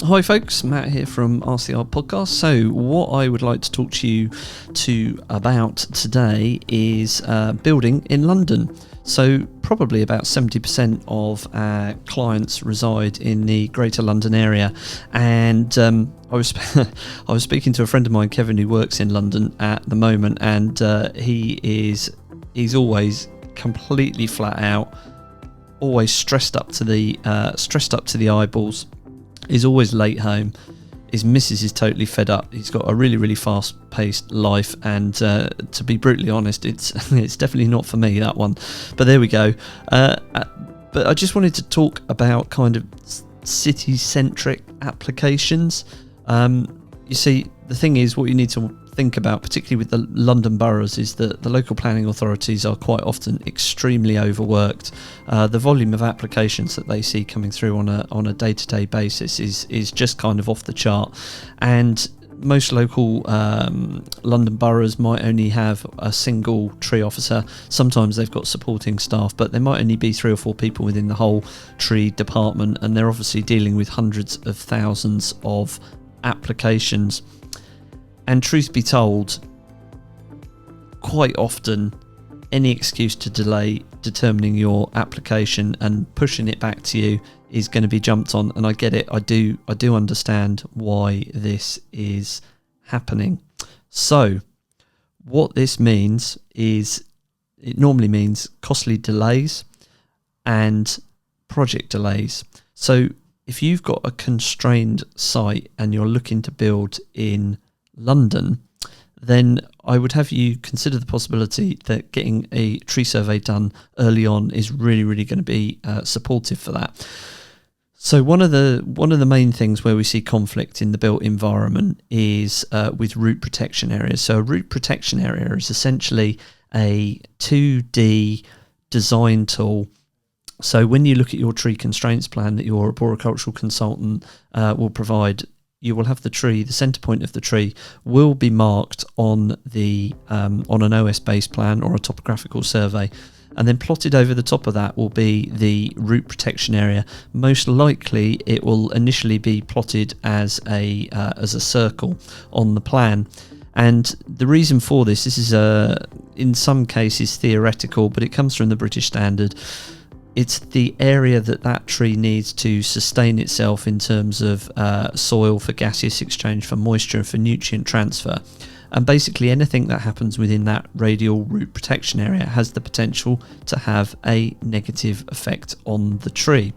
Hi folks, Matt here from RCR Podcast. So what I would like to talk to you about today is building in London. So probably about 70% of our clients reside in the Greater London area, and I was speaking to a friend of mine, Kevin, who works in London at the moment, and he's always completely flat out, always stressed up to the eyeballs. He's always late home. His missus is totally fed up. He's got a really, really fast-paced life, and to be brutally honest, it's definitely not for me, that one. But there we go. But I just wanted to talk about kind of city-centric applications. You see, the thing is, what you need to think about, particularly with the London boroughs, is that the local planning authorities are quite often extremely overworked. The volume of applications that they see coming through on a day-to-day basis is just kind of off the chart, and most local London boroughs might only have a single tree officer. Sometimes they've got supporting staff, but there might only be 3 or 4 people within the whole tree department, and they're obviously dealing with hundreds of thousands of applications. And truth be told, quite often any excuse to delay determining your application and pushing it back to you is going to be jumped on, and I get it. I do understand why this is happening. So what this means is, it normally means costly delays and project delays. So if you've got a constrained site and you're looking to build in London, then I would have you consider the possibility that getting a tree survey done early on is really, really going to be supportive for that. So one of the main things where we see conflict in the built environment is with root protection areas. So a root protection area is essentially a 2D design tool. So when you look at your tree constraints plan that your arboricultural consultant will provide, you will have the tree, the centre point of the tree will be marked on an OS-based plan or a topographical survey, and then plotted over the top of that will be the root protection area. Most likely it will initially be plotted as a circle on the plan. And the reason for this is in some cases theoretical, but it comes from the British Standard. It's the area that tree needs to sustain itself in terms of soil for gaseous exchange, for moisture, for nutrient transfer. And basically anything that happens within that radial root protection area has the potential to have a negative effect on the tree.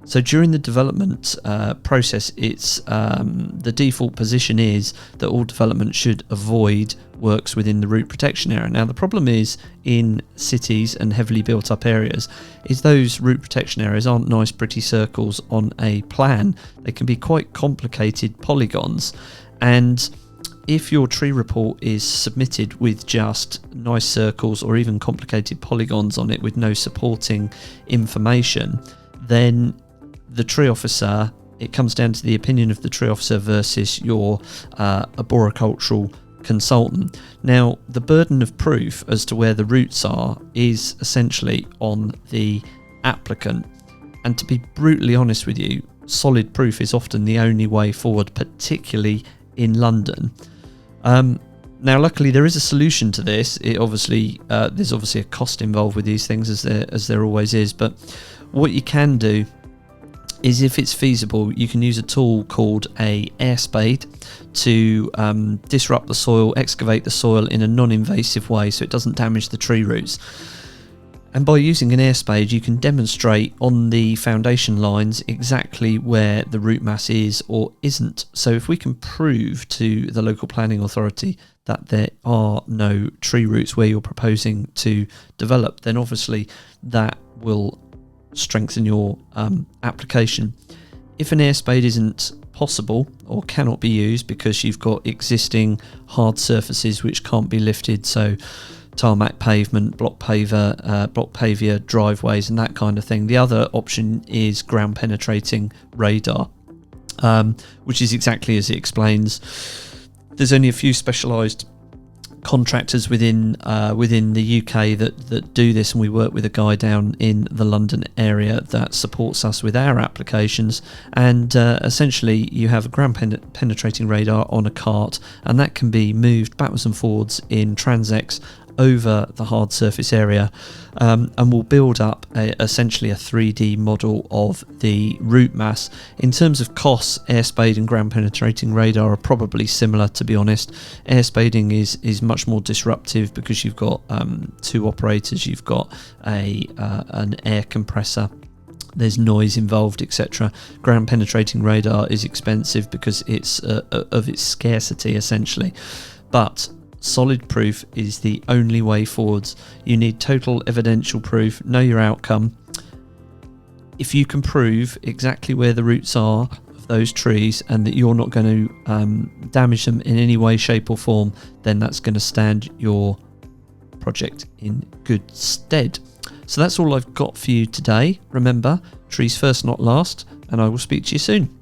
So during the development process, it's the default position is that all development should avoid works within the root protection area. Now the problem is, in cities and heavily built up areas, is those root protection areas aren't nice pretty circles on a plan. They can be quite complicated polygons, and if your tree report is submitted with just nice circles or even complicated polygons on it with no supporting information, then the tree officer, it comes down to the opinion of the tree officer versus your arboricultural consultant. Now, the burden of proof as to where the roots are is essentially on the applicant. And to be brutally honest with you, solid proof is often the only way forward, particularly in London. Now, luckily, there is a solution to this. There's obviously a cost involved with these things, as there always is. But what you can do is, if it's feasible, you can use a tool called a air spade to disrupt the soil, excavate the soil in a non-invasive way so it doesn't damage the tree roots. And by using an air spade, you can demonstrate on the foundation lines exactly where the root mass is or isn't. So if we can prove to the local planning authority that there are no tree roots where you're proposing to develop, then obviously that will strengthen your application. If an air spade isn't possible or cannot be used because you've got existing hard surfaces which can't be lifted, so tarmac pavement, block pavier driveways and that kind of thing, the other option is ground penetrating radar, which is exactly as it explains. There's only a few specialised contractors within the UK that do this, and we work with a guy down in the London area that supports us with our applications. And essentially you have a ground penetrating radar on a cart, and that can be moved backwards and forwards in transects over the hard surface area, and we'll build up essentially a 3D model of the root mass. In terms of costs, air spade and ground penetrating radar are probably similar, to be honest. Air spading is much more disruptive because you've got two operators, you've got an air compressor, there's noise involved, etc. Ground penetrating radar is expensive because it's of its scarcity essentially, but solid proof is the only way forwards. You need total evidential proof, know your outcome. If you can prove exactly where the roots are of those trees and that you're not going to damage them in any way, shape or form, then that's going to stand your project in good stead. So that's all I've got for you today. Remember, trees first, not last, and I will speak to you soon.